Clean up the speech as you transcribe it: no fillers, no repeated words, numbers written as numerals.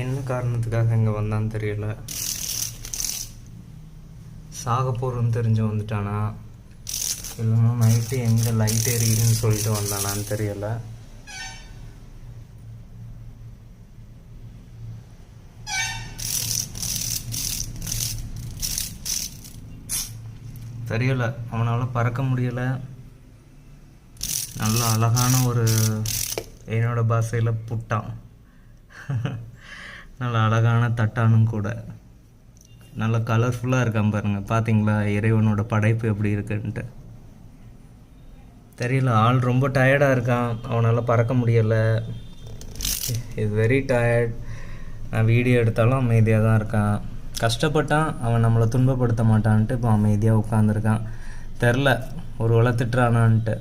என்ன காரணத்துக்காக இங்கே வந்தான்னு தெரியல. சாக போகிறோன்னு தெரிஞ்சு வந்துட்டானா, இல்லைன்னா நைட்டு எங்கே லைட் எரியுதுன்னு சொல்லிட்டு வந்தானான்னு தெரியல. தெரியல, அவனால் பறக்க முடியலை. நல்ல அழகான ஒரு, என்னோடய பாஷையில் புட்டான், நல்ல அழகான தட்டானும் கூட. நல்ல கலர்ஃபுல்லாக இருக்கான் பாருங்கள். பார்த்தீங்களா இறைவனோட படைப்பு எப்படி இருக்குன்ட்டு. தெரியல, ஆள் ரொம்ப டயர்டாக இருக்கான், அவனால் பறக்க முடியலை. Is very tired. நான் வீடியோ எடுத்தாலும் அமைதியாக தான் இருக்கான். கஷ்டப்பட்டான், அவன் நம்மளை துன்பப்படுத்த மாட்டான்ட்டு இப்போ அமைதியாக உட்காந்துருக்கான். தெரில ஒரு வேளை திட்டுறானான்ட்டு.